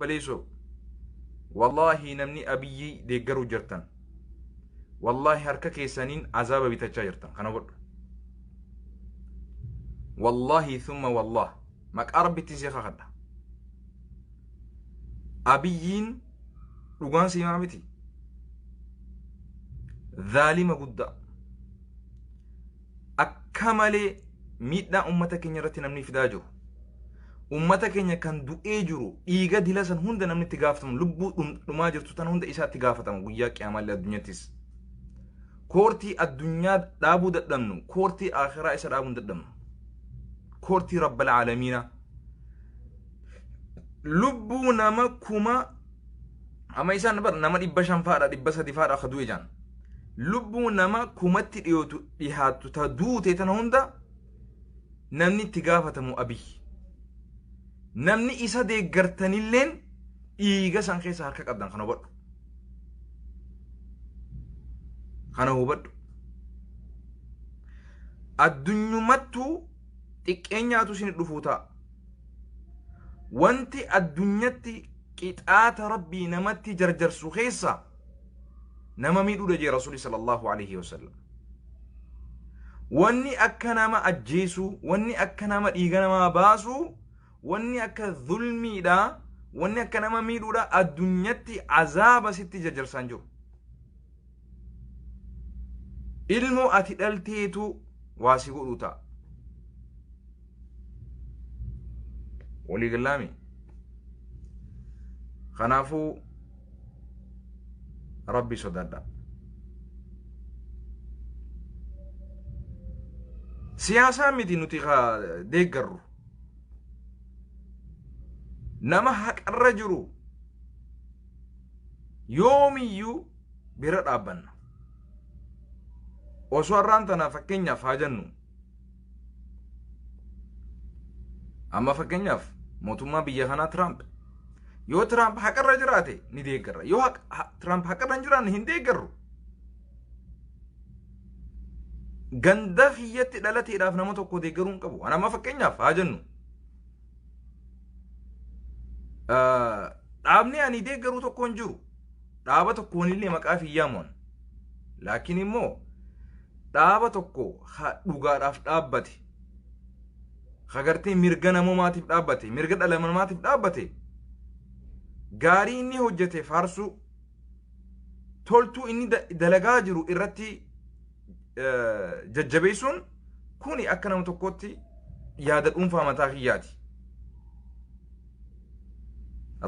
بليسو والله نمني أبي ديقرو جرتن والله هركا كيسانين عذاب بيتجا جرتن خنا بر والله ثم والله ماك أرب بتنسيخ خدا أبيين لغان سيما متي ظالم قد أكمل ميتنا أمتك نيرتي نمني فداجو أمتك نيا كان دوئي جرو إيغا دلسان هند نمني تغافتم لبو نماجر تتان هند إسا تغافتم وياك عمال الدنيا تيس كورتي الدنيا دابو ددمنو كورتي آخرة إسا دابو ددمنو كورتي رب العالمين لبو نما كما أما إسان نبر نما إباشان فارا إباسا دفارا خدوي جان لبو نما كمتي ديهاتو تدو تيتان هندا نمني تغافتمو أبي نمني إسا دي غرتني اللين إيغا سانخي ساركا قبدان خانو بدو خانو بدو الدنيا متو تكينياتو سنة دفوتا وانتي الدنيا كتآت ربي نمتي جرجر سخيصة نما ميدو دجي رسولي صلى الله عليه وسلم واني أكا نما أجيسو واني أكا نما إيغا باسو واني أكا ظلمي دا واني أكا نما ميدو دا الدنيا عذاب ستي جرجر سانجو ilmo ati dhalteetu waasi godhuuta walii gallaami kanaafuu rabbi sodaadha siyaasaa miti nuti deeggarru nama haqarra jiru yoomiyyuu bira dhaabbanna osoo har'aan tana fakkeenyaaf haa jennu amma fakkeenyaaf mootummaa biyya kanaa Tiraamp yoo Tiraamp haqarra jiraate ni deeggarra yoo Tiraamp haqarra hin jiraanne hin deeggarru ganda kiyyatti dhalateedhaaf nama tokko deeggaruu hin qabu ana amma fakkeenyaaf haa jennu dhaabni ani deeggaruu tokko hin jiru dhaaba tokkoonillee maqaa fi yaamuun laakiin immoo dhaaba tokko dhugaadhaaf dhaabbate hagartee mirga namoomaatiif dhaabbate mirga dhala namaatiif dhaabbate gaarii inni hojjete faarsu toltuu inni dalagaa jiru irratti jajjabeessuun kuni akka nama tokkotti yaada dhuunfaa mataa kiyyaati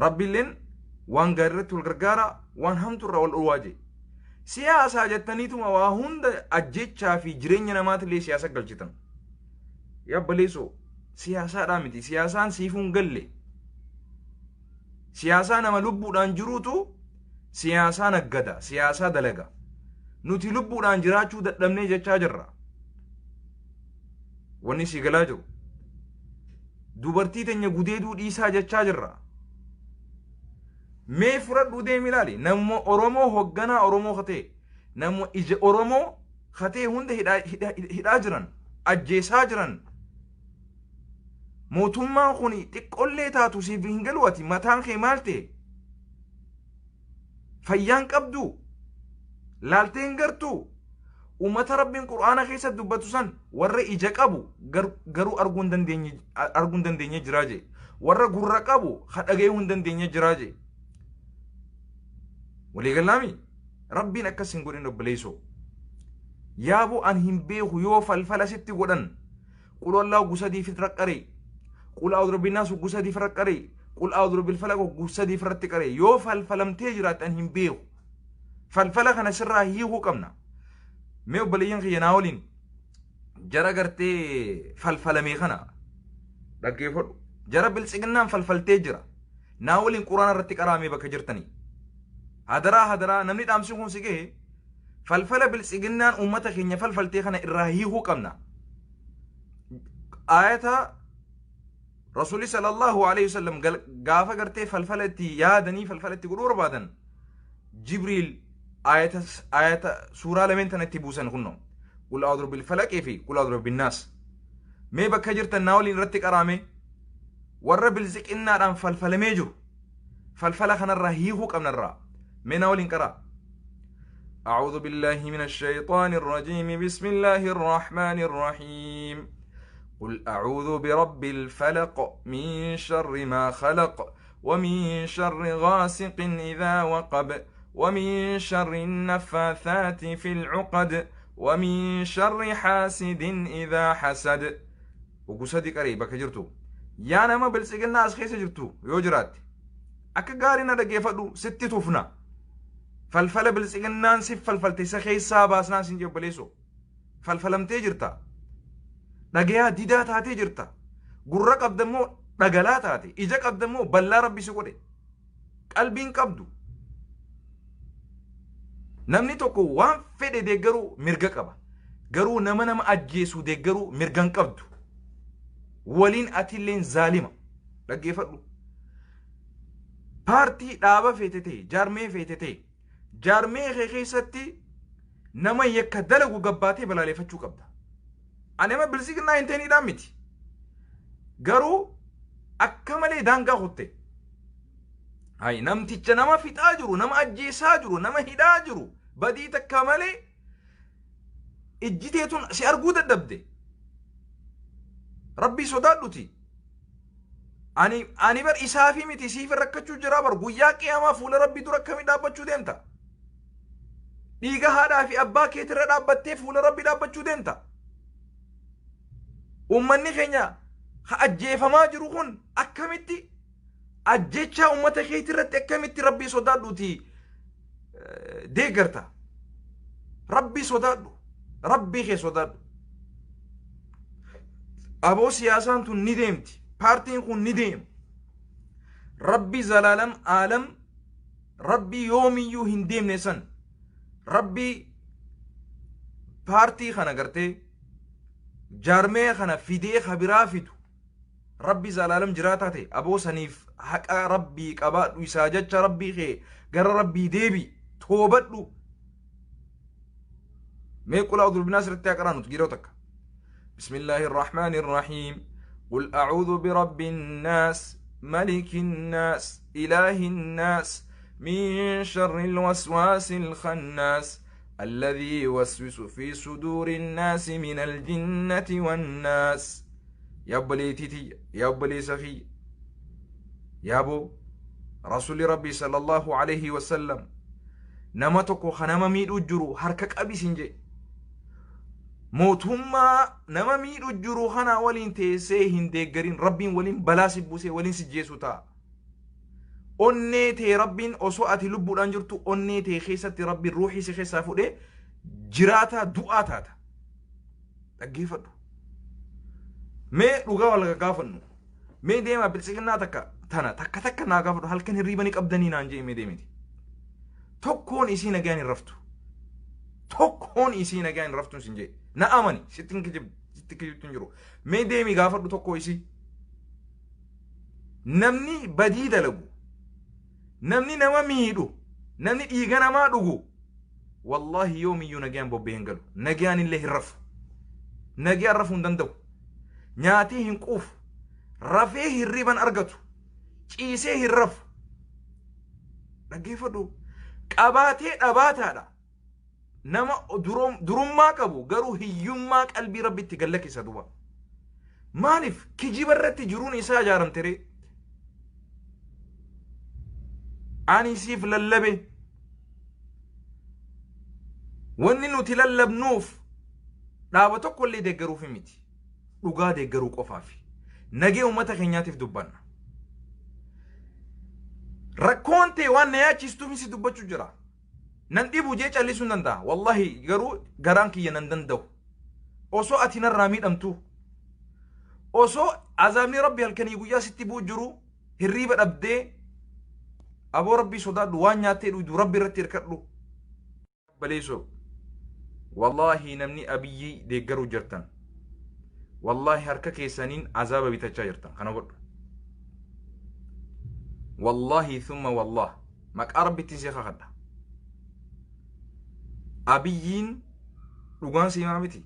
rabbiilleen waan gaarii irratti wal gargaara waan hamtu irraa wal dhowwaaje siyaasaa jettaniituma waa hunda ajjechaa fi jireenya namaatillee siyaasa galchitan yabbaleesoo siyaasaadhaa miti siyaasaan siifuun galle siyaasaa nama lubbuudhaan jiruutu siyaasaa naggada siyaasaa dalaga nuti lubbuudhaan jiraachuu dadhabnee jechaa jirra wanni si galaa jiru dubartii teenya gudeeduu dhiisaa jechaa jirra mee fudhadhuu deemi ilaali nama Oromoo hogganaa Oromoo katee nama ija Oromoo katee hunda hidhaa jiran ajjeesaa jiran mootummaan kun xiqqollee taatu siif hin galu ati mataan kee maal ta'e fayyaan qabdu laaltee hin gartuu ummata rabbiin qur'aana keessatti dubbatu san warra ija qabu garuu arguu hin dandeenye jiraa jee warra gurra qabu dhaga'uu hin dandeenye jiraa jee walii gallaami rabbiin akkas hin godhin obboleessoo yaaboo an hin beeku yoo falfala sitti godhan qul wallahu gusadii fitraqqaree qul a'udhu birabbin naas gusadii firaqqaree qul a'udhu birabbil falaq gusadii firatti qaree yoo falfalamtee jiraatte an hin beeku falfala kana sirraa hiikuu qabna mee obboleeyyan kiyya naa waliin jara gartee falfalamee kana dhaggeeffadhu jara biltsiginnaan falfaltee jira naa waliin quraana irratti qaraamee bakka jirtanii hadaraa namni dhaamsi kun si gahe falfala biltsiginnaan ummata keenya falfaltee kana irraa hiikuu qabna ayata rasuuli sallallahu alaihi wasallam gaafa gartee falfala itti yaadanii falfala itti godhuu barbaadan jibriil ayata suuraa lameen tana itti buusan kunno qul a'udhu bil falaqi fi qul a'udhu bin naas mee bakka jirtan naa waliin irratti qaraame warra biltsiginnaadhaan falfalamee jiru فالفلا خنا الرهيه قمنا الرا من أول انقرأ أعوذ بالله من الشيطان الرجيم بسم الله الرحمن الرحيم قل أعوذ برب الفلق من شر ما خلق ومن شر غاسق إذا وقب ومن شر النفاثات في العقد ومن شر حاسد إذا حسد وقصدي قريبا كجرتو يا نما بلسقنا أسخيس جرتو يوجرات أكا قارنا دقيفة ستي توفنا فالفلا بلسقنا نسف فالفلتي سخيس ساباسنا سنجيب بليسو فالفلمتي جرتا dhagayaa didaa taatee jirta gurra qabdammoo dhagalaa taate ija qabdammoo ballaa rabbi si godhe qalbiin qabdu namni tokko waan fedhe deeggaruu mirga qaba garuu nama ajjeesuu deeggaruu mirgan qabdu waliin atilleen zaalima dhaggeeffadhu paartii dhaaba feetete jaarmee feetete jaarmee keessatti nama yakka dalagu gabbaatee balaaleeffachuu qabda أنا ما بلسيقنا إنتيني دامتي قرو أكملي دانقا خطي هاي نمتي نما في تاجرو نما أجي ساجرو نما هداجرو بديت أكملي إجتيتون سيارقود الدبدي ربي صدادتي أني بر إسافي متي سيفر ركتشو جرابر قوياك يا ما فول ربي دركمي دابتشو ديمتا ديقا هادا في أبا كيتر دابتي فول ربي دابتشو ديمتا ummanni keenya ha ajjeefamaa jiru kun akkamitti ajjecha ummata keetii irratti akkamitti rabbii sodaadhuuti deeggarta rabbii sodaadhu rabbii kee sodaadhu aboo siyaasaan tun ni deemti paartiin kun ni deema rabbii zalaalam aalam rabbii yoomiyyuu hin deemne san rabbii paartii kana gartee جارمي خنا فيدي خبرا فيدو ربي زلالم جراتاتي أبو سنيف حقا ربي قبات ويساجج ربي خي قر ربي ديبي توبتلو ما يقول أعوذ بالناس رتاكرانو تجيروتك بسم الله الرحمن الرحيم قل أعوذ برب الناس ملك الناس إله الناس من شر الوسواس الخناس الذي يوسوس في صدور الناس من الجنة والناس يا بلي تيتي يا بلي سخي يا بو رسول ربي صلى الله عليه وسلم نمتكو خنما ميدو جرو حركك أبي سنجي موتهما نما ميدو جرو خنا ولين تيسيهن ديگرين ربين ولين بلا سبوسي ولين سجيسو تا onnee rabbiin osoo ati lubbuudhaan jirtu onnee keessatti rabbiin ruuxii si keessaa fudhee jiraata du'aa taata dhaggeeffadhu mee dhugaa wal gaafannu mee deema bilisignaa takka naa gaafadhu halkan hirriibanii qabdanii naan jee mee deemiti tokkoon isii nagaan hin raftu tokkoon isii nagaan hin raftu sin jee na amani sittin kijibtu jiru mee deemi gaafadhu tokko isii namni badii dalagu namni nama miidhu namni dhiiga namaa dhugu wallahi yoomiyyuu nagaan bobbee hin galu nagaan illee hin rafu nagaan rafuu hin danda'u nyaatii hin quufu rafee hirriban argatu ciisee hin rafu dhaggeeffadhu qabaatee dhabaataadha nama durummaa qabu garuu hiyyummaa qalbii rabbitti gallakkisa duba maaliif kijiba irratti jiruun isaa ijaaramtere ani siif lallabe wanni nuti lallabnuuf dhaaba tokko illee deeggaruuf miti dhugaa deeggaruu qofaaf nagee ummata keenyaatiif dubbanna rakkoon ta'e waan na yaachistuuf si dubbachuu jira nan dhibu jee callisuu hin danda'a wallahi garuu garaan kiyya nan danda'u osoo ati narraa miidhamtu osoo azaabni rabbi halkanii guyyaa sitti bu'u jiru hirriiba dhabdee أبو ربي صداد وان ياتي ودو ربي رتي ركدو بليسو والله نمني أبي ديقرو جرتن والله هركا كيسانين عذاب بيتجا جرتن خنا قول والله ثم والله ماك أربي تنسيخا خدا أبيين لغان سيمامتي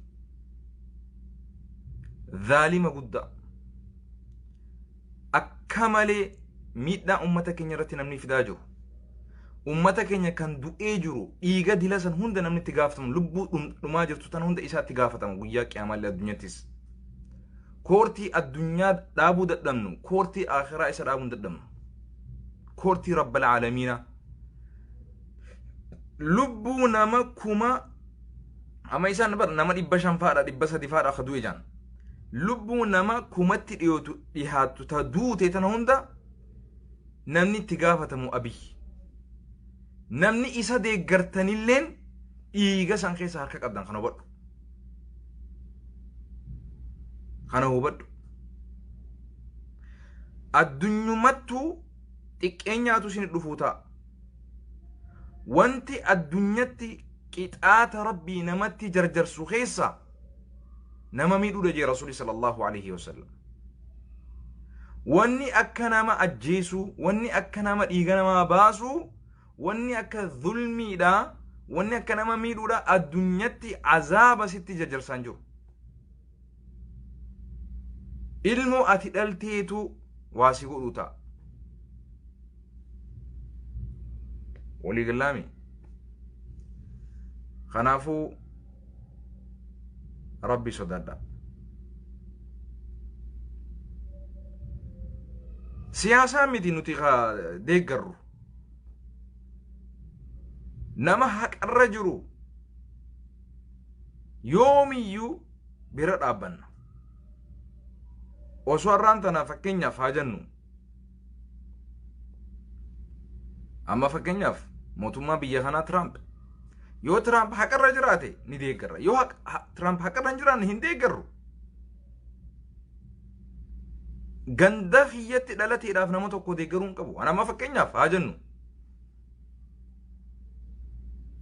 ظالم قد أكمل miidhaa ummata keenya irratti namni fidaa jiru ummata keenya kan du'ee jiru dhiiga dilasan hunda namni itti gaafatamu lubbuu dhumaa jirtu tan hunda isaatti gaafatamu guyyaa qiyamaallee addunyattis koortii addunyaa dhaabuu dadhabnu koortii akhiraa isa dhaabuu dadhabnu koortii rabbal aalamiina lubbuu nama kuma amma isaan bar nama 500 faadha 300 faadha ka du'e jaan lubbuu nama kumatti dhiyaatu ta duute tan hunda namni itti gaafatamu abii namni isa deeggartanilleen dhiiga san keessa harka qabdan kana hubadhu addunyumattu xiqqeenyaatu isin dhufuu ta'a wanti addunyatti qixaata rabbii namatti jarjarsu keessa nama miidhuudha jee rasuuli sallallahu alaihi wasallam wanni akka nama ajjeesu wanni akka nama dhiiga namaa baasu wanni akka dhulmiidha wanni akka nama miidhuudha addunyatti azaaba sitti jarjarsaan jiru ilmoo ati dhalteetu waasi godhu ta'a walii gallaami kanaafuu rabbi sodaadha siyaasaa miti nuti deeggarru nama haqarra jiru yoomiyyuu bira dhaabbanna osoo har'aan tana fakkeenyaaf haa jennu amma fakkeenyaaf mootummaa biyya kanaa Trump yoo Trump haqarra jiraate ni deeggarra yoo Trump haqarra hin jiraanne hin deeggarru ganda kiyyatti dhalateedhaaf nama tokko deeggaruu hin qabu ana amma fakkeenyaaf haa jennu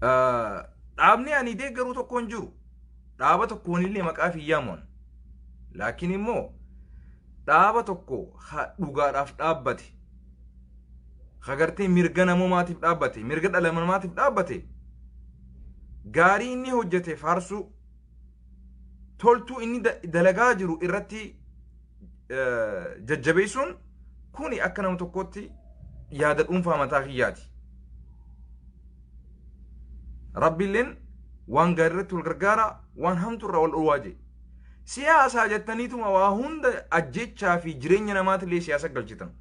dhaabni ani deeggaruu tokko hin jiru dhaaba tokkoonillee maqaa fi yaamuun laakiin immoo dhaaba tokko dhugaadhaaf dhaabbate hagartee mirga namoomaatiif dhaabbate mirga dhala namaatiif dhaabbate gaarii inni hojjete faarsu toltuu inni dalagaa jiru irratti jajjabeessuun kuni akka nama tokkotti yaada dhuunfaa mataa kiyyaati rabbiilleen waan gaarii irratti wal gargaara waan hamtu irraa wal dhowwaaje siyaasaa jettaniituma waa hunda ajjechaa fi jireenya namaatillee siyaasa galchitan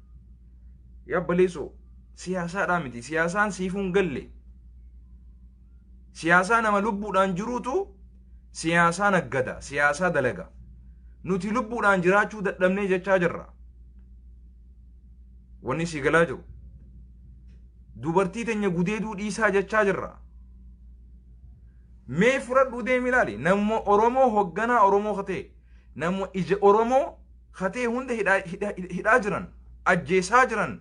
yabbaleesoo siyaasaadhaa miti siyaasaan siifuun galle siyaasaa nama lubbuudhaan jiruutu siyaasaa naggada siyaasaa dalaga nuti lubbuudhaan jiraachuu dadhabnee jechaa jirra wanni si galaa jiru dubartii teenya gudeeduu dhiisaa jechaa jirra mee fudhadhuu deemi ilaali nama oromoo hogganaa oromoo katee nama ija oromoo katee hunda hidhaa jiran ajjeesaa jiran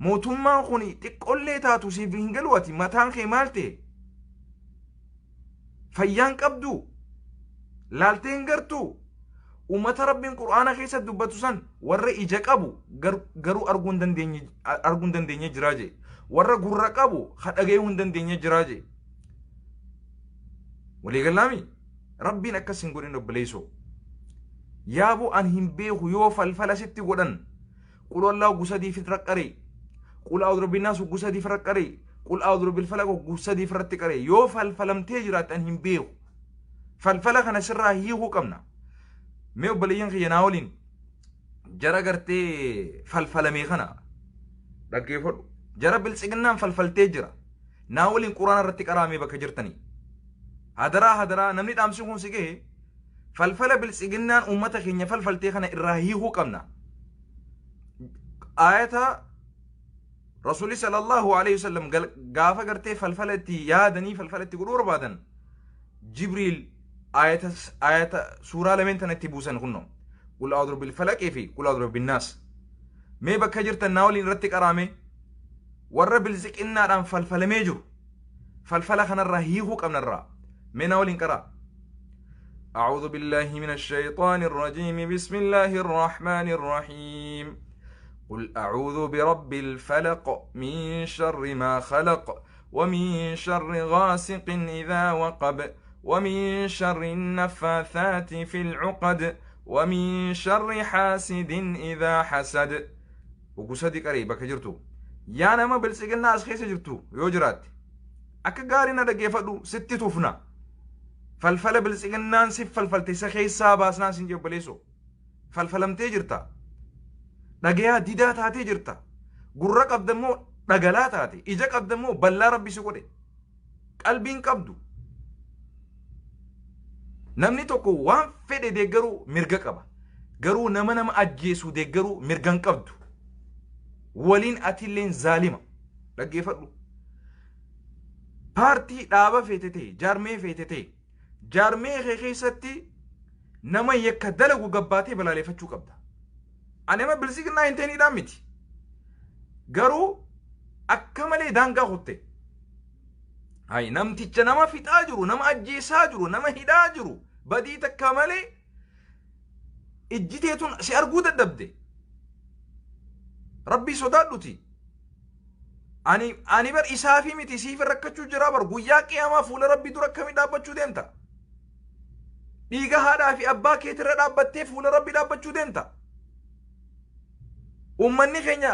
mootummaan kun xiqqollee taatu siif hin galuwati mataan kee maal ta'e fayyaan qabdu laalteen gartuu ummata rabbiin qur'aana keessa dubbatu san warra ija qabu garuu arguu hin dandeenye jiraa jee warra gurra qabu dhaga'uu hin dandeenye jiraa jee walii gallaami rabbiin akkas hin godhin obboleessoo yaabu an hin beeku yoo falfala sitti godhan qul wallahu gusadii fi raqqaree qul a'udhu binnaas gusadii fi raqqaree qul a'udhu bil falaq gusadii fi raqqaree yoo falfalamtee jiraatte an hin beeku falfala kana sirraa hiikuu qabna mee obboleeyyan kiyya naa waliin jara gartee falfalamee kana dhaggeeffadhu jara biltsiginnaan falfaltee jira naa waliin quraana irratti qaraamee bakka jirtanii hadaraa namni dhaamsi kun si gahe falfala biltsiginnaan ummata keenya falfaltee kana irraa hiikuu qabna ayata rasuli sallallahu alaihi wasallam gaafa gartee falfalatti yaadanii falfalatti godhuu barbaadan jibriil ayata suuraa lameen tanatti buusan kunno qul a'udhu bil falaqi fi qul a'udhu bin nas mee bakka jirtan naa waliin irratti qaraame warra biltsiginnaadhaan falfalamee jiru falfala kanarraa hiikuu qabnarraa mee naa waliin qaraa أعوذ بالله من الشيطان الرجيم بسم الله الرحمن الرحيم قل أعوذ برب الفلق من شر ما خلق ومن شر غاسق إذا وقب ومن شر النفاثات في العقد ومن شر حاسد إذا حسد وقصدي قريبا كجرتو يا نما بلسقنا أسخيس جرتو يوجرات أكغارنا دقيفدو ستي توفنا فالفل بلسقنا نسف فالفل تسخيس ساباس ناس نجيب بليسو فالفلم تجرتا دقيا ديدا تاتي جرتا قرق أبدمو دقلا تاتي إجاك أبدمو بلا ربي سقودي قلبين قبدو namni tokko waan fedhe deeggaruu mirga qaba garuu nama ajjeesu deeggaruu mirgan qabdu waliin atilleen zaalima dhaggeeffadhu paartii dhaaba feetete jaarmee feetete jaarmee keessatti nama yakka dalagu gabbaatee balaaleffachuu qabda anema bilisignaa hinteeniidhaan miti garuu akka malee daangaa hotte hay namticha nama fixaa jiru nama ajjeesaa jiru nama hidhaa jiru badii takka malee ijjiteetun si arguu dadhabde rabbii sodaadhuti ani bar isaa fi miti siif rakkachuu jira bar guyyaa qiyamaa fuula rabbii dura akkamii dhaabbachuu deemta dhiiga haadhaa fi abbaa keetirra dhaabbattee fuula rabbii dhaabbachuu deemta ummanni keenya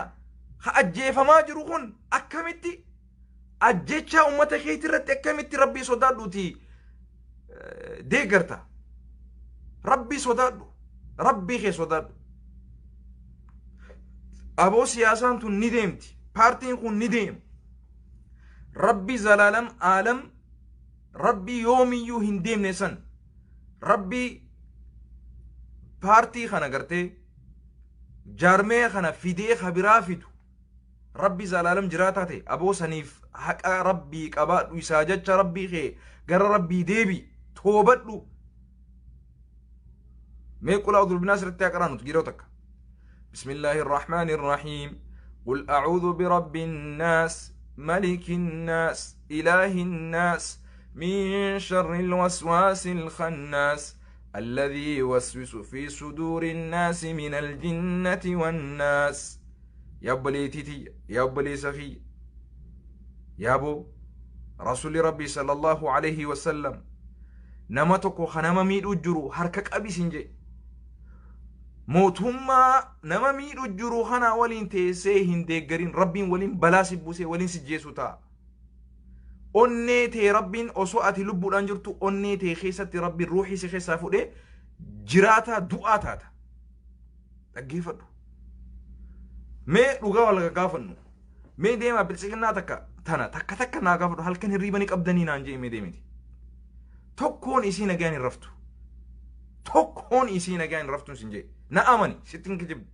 ha ajjeefamaa jiru kun akkamitti ajjecha ummata keetirratti akkamitti rabbii sodaadhuti deeggarta rabbii sodaadhu rabbii kee sodaadhu aboo siyaasaan tun ni deemti paartiin kun ni deemu rabbii zalaalam aalam rabbii yoomiyyuu hin deemne san rabbii paartii kana gartee jaarmee kana fidee kabiraa fidu rabbii zalaalam jiraataa ta'e aboo saniif haqa rabbii qabaadhu isaa jecha rabbii kee gara rabbii deebi toobadhu mee qul a'udhu binaas irratti aqraanut jiroo takka بسم الله الرحمن الرحيم قل أعوذ برب الناس ملك الناس إله الناس من شر الوسواس الخناس الذي يوسوس في صدور الناس من الجنة والناس يا بلي تيتي يا بلي سخي يا بو رسول ربي صلى الله عليه وسلم نمتكو خنما ميدو جرو حركك أبي سنجي موتهما نما ميدو جرو خنا ولين تيسي هندقرين ربين ولين بلا سبوسي ولين سجيسو تا أنيتي ربين أسوأتي لبو الأنجرتو أنيتي خيستي ربين روحي سخيسا فودي جراتا دعاتاتا تقيفتو مي رغا ولا غافنو مي ديما بلسكنا تكا نا غافنو هل كان الريباني قبدني نانجي مي ديمتي توكون إسي نغاني رفتو توكون إسي نغاني رفتو سنجي نا أماني ستين كجب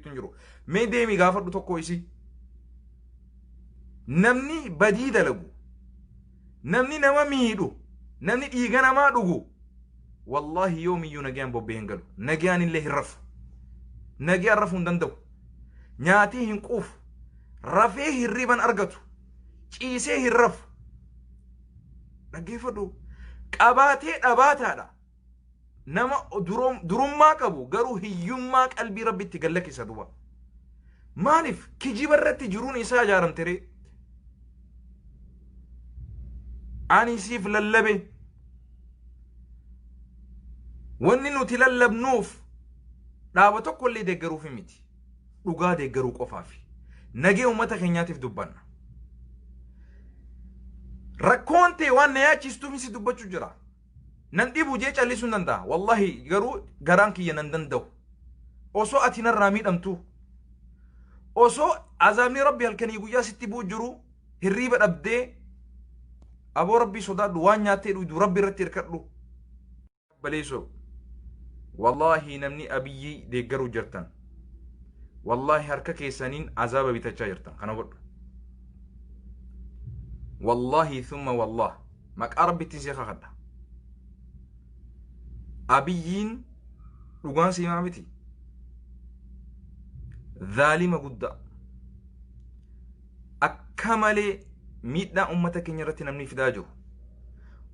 تنجرو مي ديمي غافنو توكو إسي نمني بديد لغو نمني نما ميدو نمني إيغانا ما دوغو والله يومي يو نغان بوبين غلو نغان الله رف نغان رفون دندو نياتي هنقوف رفيه الريبان أرغتو ciisee hin rafu dhaggeeffadhu qabaatee dhabaataadha nama durummaa qabu garuu hiyyummaa qalbii rabbitti gallakkisa duba maaliif kijiba irratti jiruun isaa ijaaramtere ani siif lallabe wanni nuti lallabnuuf dhaaba tokkollee deeggaruuf miti dhugaa deeggaruu qofaafi nagee ummata keenyaatiif dubbanna rakkoon ta'e waan na yaachistuuf si dubbachuu jira nan dhibu jee callisuu nan danda'a wallahi garuu garaan kiyya nan danda'u osoo ati narraa miidhamtu osoo azaabni rabbi halkanii guyyaa sitti bu'u jiru hirriiba dhabdee aboo rabbii sodaadhu waan nyaattee dhugu rabbi irratti hirkadhu baleesoo wallahi namni abiyyii deeggaruu jirtan wallahi harka keessaniin azaaba bitachaa jirtan kana godhu والله ثم والله ما قرب تنسيخ خدا أبيين لغان سيمامتي ظالم قد أكمل ميتنا أمتك نيرتي نمني فداجو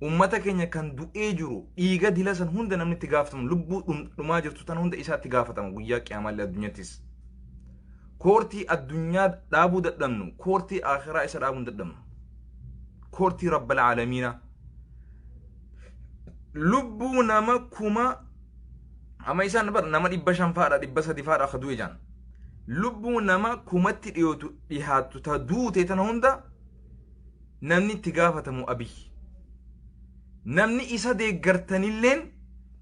أمتك نيا كان دو إيجرو إيجا دلسان هند نمني تغافتم لبو نماجر تتان هند إسا تغافتم وياك عمال الدنيا تيس كورتي الدنيا دابو ددمنو كورتي آخرة إسا دابو ددمنو كورتي رب العالمين لبو نما كما أما إسان نبر نما دبشان فارا دبسا دفارا خدوي جان lubbuu nama kumatti dhiyaatu ta duute tana hunda namni itti gaafatamu abiy namni isa deeggartanilleen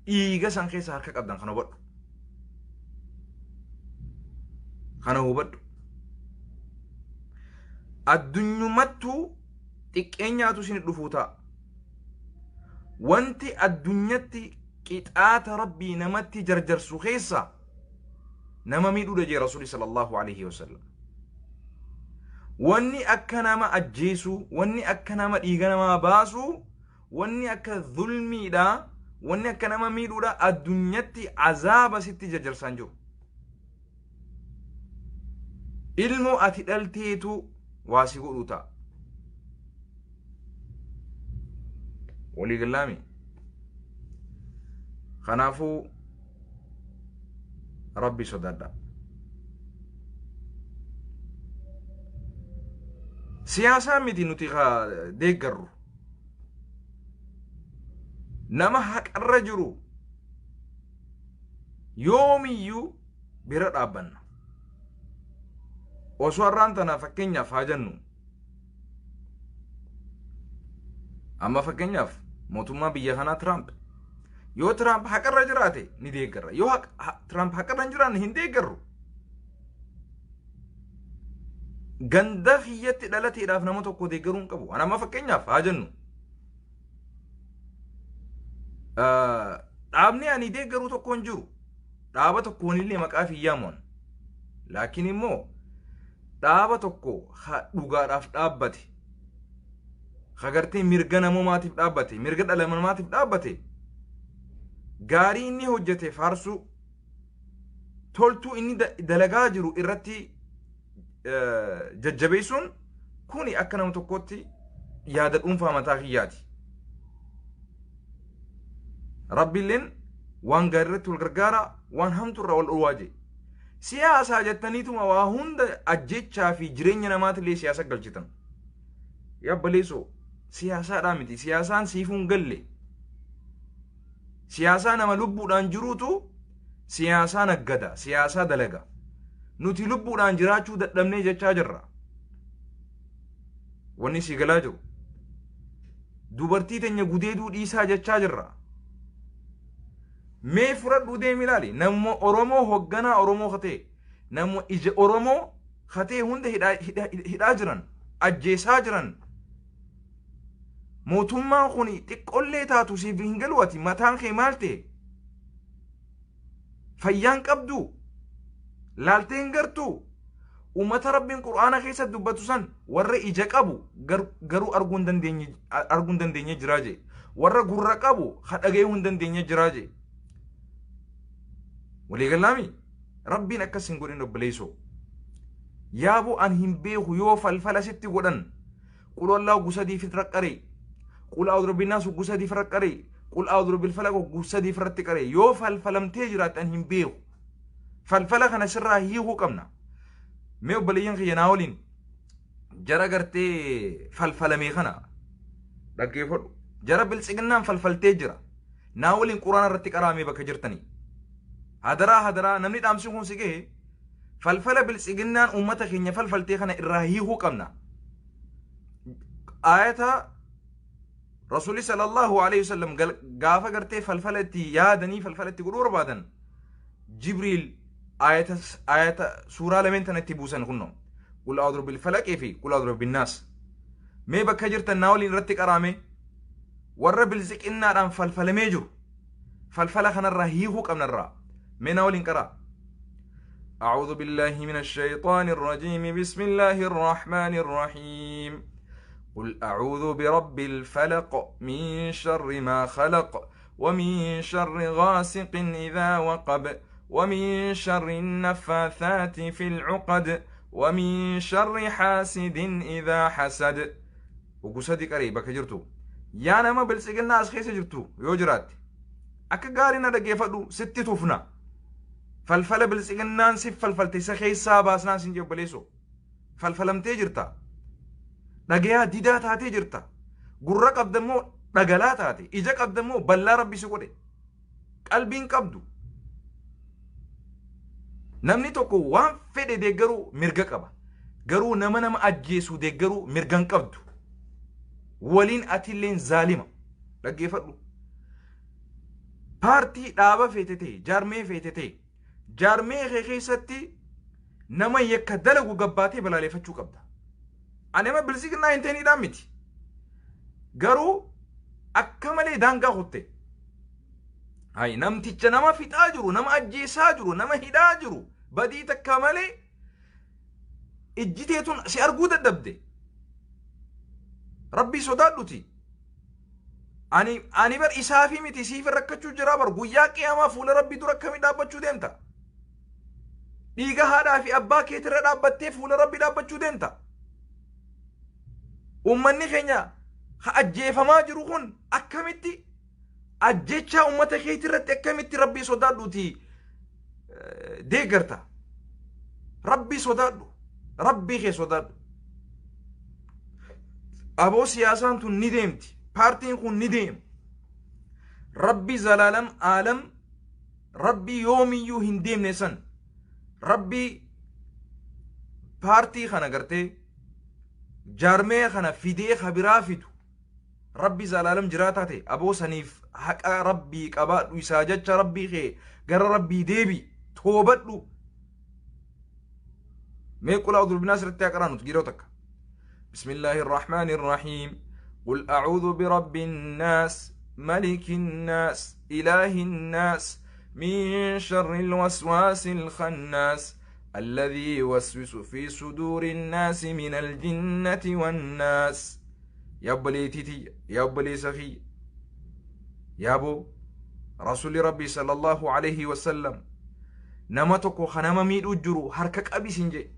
dhiiga san keessa harka qabdan kana hubadhu addunyumattu xiqqeenyaatu isin dhufuu ta'a wanti addunyatti qixaata rabbii namatti jarjarsu keessa nama miidhuudha jee rasuuli sallallahu alaihi wasallam wanni akka nama ajjeesu wanni akka nama dhiiga namaa baasu wanni akka dhulmiidha wanni akka nama miidhuudha addunyatti azaaba sitti jarjarsaan jiru ilmoo ati dhalteetu waasi godhu ta'a walii gallaami kanaafuu rabbi sodaadha siyaasaa miti nuti deeggarru nama haqarra jiru yoomiyyuu bira dhaabbanna osoo har'aan tana fakkeenyaaf haa jennu amma fakkeenyaaf mootummaa biyya kanaa Tiraamp yoo Tiraamp haqarra jiraate ni deeggarra yoo Tiraamp haqarra hin jiraanne hin deeggarru ganda kiyyatti dhalateedhaaf nama tokko deeggaruu hin qabu amma fakkeenyaaf haa jennu dhaabni ani deeggaruu tokko hin jiru dhaaba tokkoonillee maqaa fi yaamuun laakiin immoo dhaaba tokko dhugaadhaaf dhaabbate hagartee mirga namoomaatiif dhaabbate mirga dhala namaatiif dhaabbate gaarii inni hojjete faarsu toltuu inni dalagaa jiru irratti jajjabeessuun kuni akka nama tokkotti yaada dhuunfaa mataa kiyyaati rabbiilleen waan gaarii irratti wal gargaara waan hamtu irraa wal dhowwaaje siyaasaa jettaniituma waa hunda ajjechaa fi jireenya namaatillee siyaasa galchitan yabbaleesoo siyaasaadhaa miti siyaasaan siifuun galle siyaasaa nama lubbuudhaan jiruutu siyaasaa naggada siyaasaa dalaga nuti lubbuudhaan jiraachuu dadhabnee jechaa jirra wanni si galaa jiru dubartii teenya gudeeduu dhiisaa jechaa jirra mee fudhadhuu deemi ilaali nama oromoo hogganaa oromoo katee nama ija oromoo katee hunda hidhaa jiran ajjeesaa jiran mootummaan kun xiqqollee taatu siif hin galu ati mataan kee maal ta'e fayyaan qabdu laaltee hin gartuu ummata rabbiin qur'aana keessa dubbatu san warra ija qabu garuu arguu hin dandeenye jiraa jee warra gurra qabu dhaga'uu hin dandeenye jiraa jee walii gallaami rabbiin akkas hin godhin obboleessoo yaaboo an hin beeku yoo falfala sitti godhan qulallaa gusadii fi raqqaree qul a'udhu binnaas gusadii fi raqqaree qul a'udhu bil falaq gusadii fi ratti qaree yoo falfalamtee jiraatte an hin beeku falfala kana sirraa hiikuu qabna mee obboleeyyan kiyya naa waliin jara gartee falfalamee kana dhaggeeffadhu jara biltsiginnaan falfaltee jira naa waliin quraana irratti qaraamee bakka jirtanii hadaraa namni dhaamsi kun si gahe falfala biltsiginnaan ummata keenya falfaltee kana irraa hiikuu qabna ayata rasuli sallallahu alaihi wasallam gaafa gartee falfalatti yaadanii falfalatti godhuu barbaadan jibriil ayata suuraa lameen tanatti buusan kunno qul a'udhu bil falaqi fi qul a'udhu bin nas mee bakka jirtan naa waliin irratti qaraame warra biltsiginnaadhaan falfalamee jiru falfala kanarraa hiikuu qabnarraa من أول قراء أعوذ بالله من الشيطان الرجيم بسم الله الرحمن الرحيم قل أعوذ برب الفلق من شر ما خلق ومن شر غاسق إذا وقب ومن شر النفاثات في العقد ومن شر حاسد إذا حسد وقصدي قريبا كجرتو يا نما بلسقنا أسخيس جرتو يوجرات أكغارنا دقيفدو ستي توفنا فالفلا بلسقنان سف فالفلتي سخي ساباس ناس نجيب بليسو فالفلمتي جرتا دقيا ديدا تاتي جرتا قرر قبدمو دقلا تاتي إجا قبدمو بلا ربي سقودي قلبين قبدو namni tokko waan fedhe deeggaruu mirga qaba garuu nama ajjeesuu deeggaruu mirga hin qabdu waliin atilleen zaalima dhaggeeffadhu paartii dhaaba feetete jaarmee feetete jaarmee keessatti nama yakka dalagu gabbaatee balaaleffachuu qabda anema bilisignaa hin ta'inidhaan miti garuu akka malee daangaa hotte hay namticha nama fixaa jiru nama ajjeesaa jiru nama hidhaa jiru badii takka malee ijjiteetun si arguu dadhabde rabbii sodaadhuti ani bar isaa fi miti siif rakkachuu jira bar guyyaa qiyamaa fuula rabbii dura akkamii dhaabbachuu deemta dhiiga haadhaa fi abbaa keetirra dhaabbattee fuula rabbii dhaabbachuu deemta ummanni keenya ha ajjeefamaa jiru kun akkamitti ajjechaa ummata keetirratti akkamitti rabbii sodaadhuti deeggarta rabbii sodaadhu rabbii kee sodaadhu aboo siyaasaan tun ni deemti paartiin kun ni deem rabbii zalaalam aalam rabbii yoomiyyuu hin deemne san rabbii paartii kana gartee jaarmee kana fidee kabiraa fidu rabbii zalaalam jiraataa ta'e aboo saniif haqa rabbii qabaadhu isaa jecha rabbii kee gara rabbii deebi toobadhu mee qul a'udhu binaas irratti aqraanutu giroo takka بسم الله الرحمن الرحيم قل أعوذ برب الناس ملك الناس إله الناس من شر الوسواس الخناس الذي يوسوس في صدور الناس من الجنة والناس يا بلي تيتي يا بلي سخي يا بو رسول ربي صلى الله عليه وسلم نمتك خنما ميد أجرو حركك أبي سنجي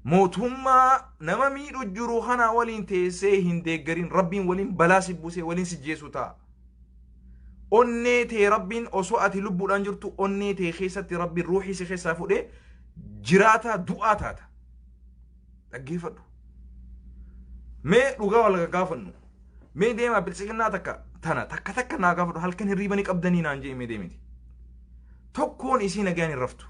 موتهما نما ميدو جرو خنا ولين تيسي هندقرين ربين ولين بلاسي بوسي ولين سجيسو تا أني تي ربين أسوأتي لبو الأنجرتو أني تي خيسة ربين روحي سي خيسة فودي جراتا دعاتا تقيفت مي رغا ولا غافنو مي ديما بلسكنا تكا تانا تكا نا غافنو هل كان الريبانيك أبداني نانجي مي ديمتي توكون إسينا جاني رفتو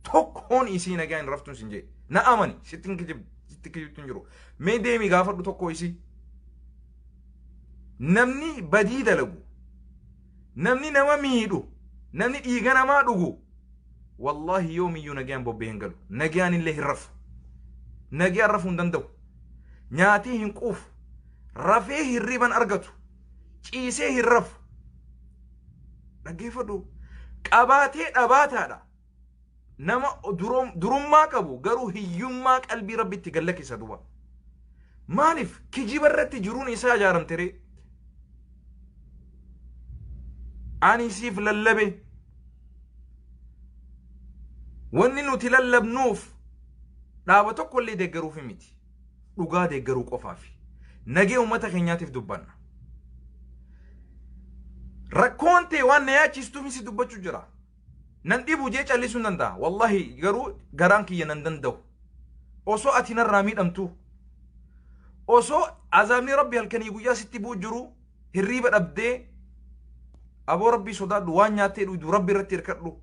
توكون إسينا جاني رفتو سنجي na amani sittin kijib tunjiru mee deemi gaafadhu tokko isi namni badii dalagu namni nama miidhu namni dhiiga namaa dhugu wallahi yoomiyyuu nagaan bobbee hin galu nagaan illee hin rafu nagaan rafuu hin danda'u nyaatii hin quufu rafee hirriban argatu ciisee hin rafu dhaggeeffadhu qabaatee dhabaataadha nama durummaa qabu garuu hiyyummaa qalbii rabbitti gallakisa duba maaliif kijiba irratti jiruun isaa ijaaramte ree ani siif lallabe wanni nuti lallabnuuf dhaaba tokko illee deeggaruuf miti dhugaa deeggaruu qofaafi nagee ummata keenyaatiif dubbanna rakkoon ta'e waan na yaachistuuf si dubbachuu jira nan dhibu jee callisuu nan danda'a wallahi garuu garaan kiyya nan danda'u osoo ati narraa miidhamtu osoo azaabni rabbi halkanii guyyaa sitti bu'u jiru hirriiba dhabdee aboo rabbii sodaadhu waan nyaattee dhuydu rabbi irratti hirkadhu